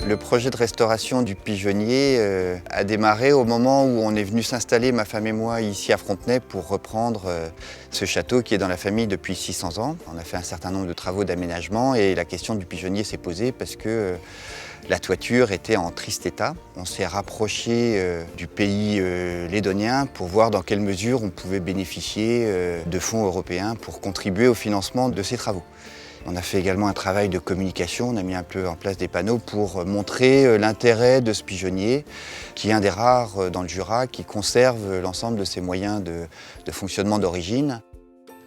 Le projet de restauration du pigeonnier a démarré au moment où on est venu s'installer, ma femme et moi, ici à Frontenay pour reprendre ce château qui est dans la famille depuis 600 ans. On a fait un certain nombre de travaux d'aménagement et la question du pigeonnier s'est posée parce que la toiture était en triste état. On s'est rapproché du pays lédonien pour voir dans quelle mesure on pouvait bénéficier de fonds européens pour contribuer au financement de ces travaux. On a fait également un travail de communication, on a mis un peu en place des panneaux pour montrer l'intérêt de ce pigeonnier, qui est un des rares dans le Jura qui conserve l'ensemble de ses moyens de fonctionnement d'origine.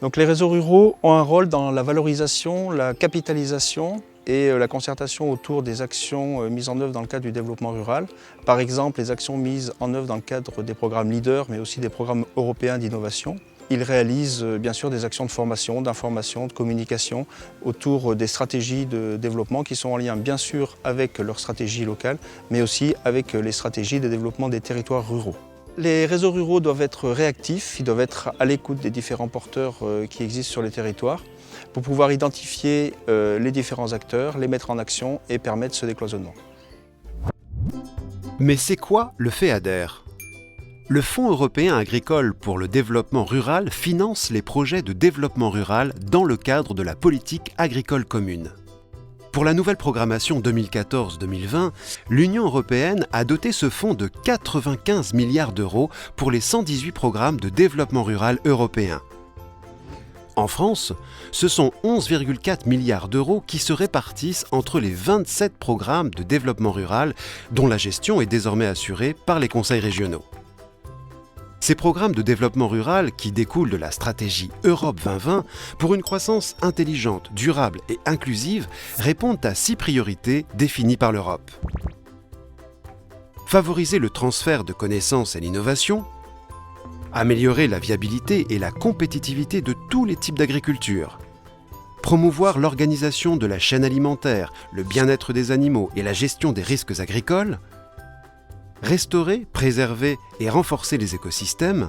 Donc les réseaux ruraux ont un rôle dans la valorisation, la capitalisation et la concertation autour des actions mises en œuvre dans le cadre du développement rural. Par exemple, les actions mises en œuvre dans le cadre des programmes LEADER, mais aussi des programmes européens d'innovation. Ils réalisent bien sûr des actions de formation, d'information, de communication autour des stratégies de développement qui sont en lien bien sûr avec leur stratégie locale, mais aussi avec les stratégies de développement des territoires ruraux. Les réseaux ruraux doivent être réactifs, ils doivent être à l'écoute des différents porteurs qui existent sur les territoires pour pouvoir identifier les différents acteurs, les mettre en action et permettre ce décloisonnement. Mais c'est quoi le FEADER ? Le Fonds européen agricole pour le développement rural finance les projets de développement rural dans le cadre de la politique agricole commune. Pour la nouvelle programmation 2014-2020, l'Union européenne a doté ce fonds de 95 milliards d'euros pour les 118 programmes de développement rural européens. En France, ce sont 11,4 milliards d'euros qui se répartissent entre les 27 programmes de développement rural dont la gestion est désormais assurée par les conseils régionaux. Ces programmes de développement rural, qui découlent de la stratégie Europe 2020 pour une croissance intelligente, durable et inclusive, répondent à 6 priorités définies par l'Europe. Favoriser le transfert de connaissances et l'innovation, améliorer la viabilité et la compétitivité de tous les types d'agriculture, promouvoir l'organisation de la chaîne alimentaire, le bien-être des animaux et la gestion des risques agricoles, restaurer, préserver et renforcer les écosystèmes,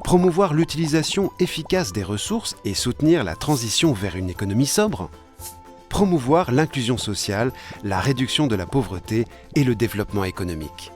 promouvoir l'utilisation efficace des ressources et soutenir la transition vers une économie sobre, promouvoir l'inclusion sociale, la réduction de la pauvreté et le développement économique.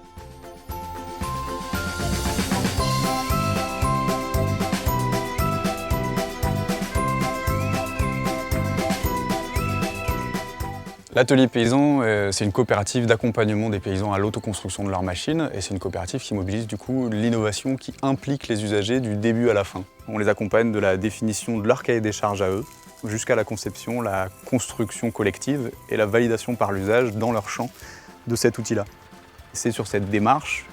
L'Atelier Paysan, c'est une coopérative d'accompagnement des paysans à l'autoconstruction de leurs machines et c'est une coopérative qui mobilise du coup l'innovation qui implique les usagers du début à la fin. On les accompagne de la définition de leur cahier des charges à eux jusqu'à la conception, la construction collective et la validation par l'usage dans leur champ de cet outil-là. C'est sur cette démarche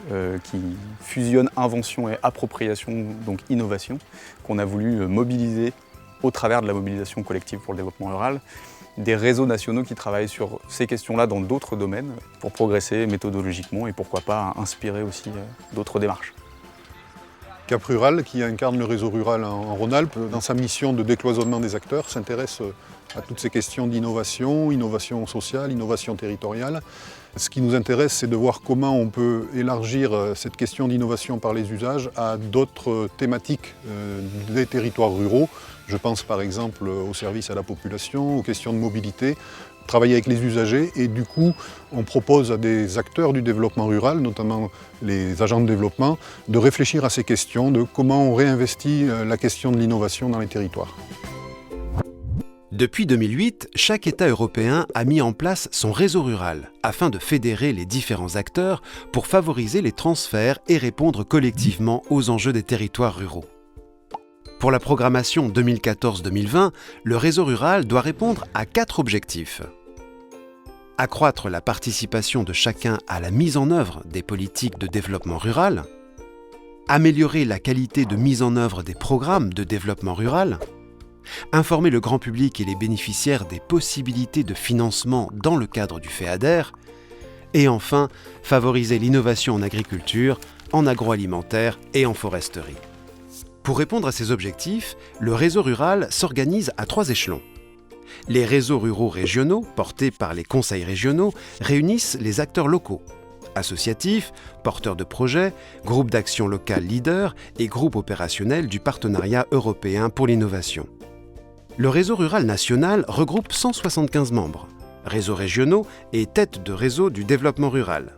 qui fusionne invention et appropriation, donc innovation, qu'on a voulu mobiliser au travers de la mobilisation collective pour le développement rural, des réseaux nationaux qui travaillent sur ces questions-là dans d'autres domaines pour progresser méthodologiquement et pourquoi pas inspirer aussi d'autres démarches. Cap Rural, qui incarne le réseau rural en Rhône-Alpes, dans sa mission de décloisonnement des acteurs, s'intéresse à toutes ces questions d'innovation, innovation sociale, innovation territoriale. Ce qui nous intéresse, c'est de voir comment on peut élargir cette question d'innovation par les usages à d'autres thématiques des territoires ruraux. Je pense par exemple aux services à la population, aux questions de mobilité, travailler avec les usagers et du coup on propose à des acteurs du développement rural, notamment les agents de développement, de réfléchir à ces questions, de comment on réinvestit la question de l'innovation dans les territoires. Depuis 2008, chaque État européen a mis en place son réseau rural afin de fédérer les différents acteurs pour favoriser les transferts et répondre collectivement aux enjeux des territoires ruraux. Pour la programmation 2014-2020, le réseau rural doit répondre à 4 objectifs. Accroître la participation de chacun à la mise en œuvre des politiques de développement rural, améliorer la qualité de mise en œuvre des programmes de développement rural, informer le grand public et les bénéficiaires des possibilités de financement dans le cadre du FEADER, et enfin, favoriser l'innovation en agriculture, en agroalimentaire et en foresterie. Pour répondre à ces objectifs, le réseau rural s'organise à 3 échelons. Les réseaux ruraux régionaux, portés par les conseils régionaux, réunissent les acteurs locaux. associatifs, porteurs de projets, groupes d'action locale leaders et groupes opérationnels du Partenariat européen pour l'innovation. Le réseau rural national regroupe 175 membres, réseaux régionaux et têtes de réseau du développement rural.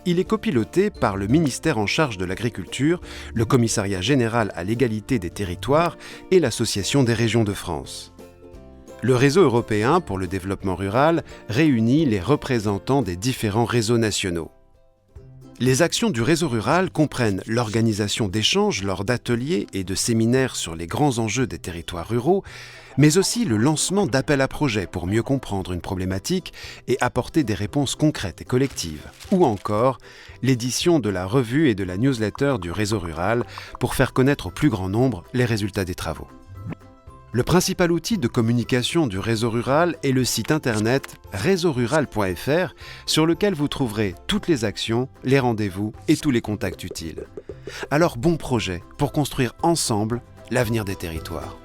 Il est copiloté par le ministère en charge de l'agriculture, le Commissariat général à l'égalité des territoires et l'Association des régions de France. Le réseau européen pour le développement rural réunit les représentants des différents réseaux nationaux. Les actions du réseau rural comprennent l'organisation d'échanges lors d'ateliers et de séminaires sur les grands enjeux des territoires ruraux, mais aussi le lancement d'appels à projets pour mieux comprendre une problématique et apporter des réponses concrètes et collectives, ou encore l'édition de la revue et de la newsletter du réseau rural pour faire connaître au plus grand nombre les résultats des travaux. Le principal outil de communication du réseau rural est le site internet réseaurural.fr sur lequel vous trouverez toutes les actions, les rendez-vous et tous les contacts utiles. Alors bon projet pour construire ensemble l'avenir des territoires.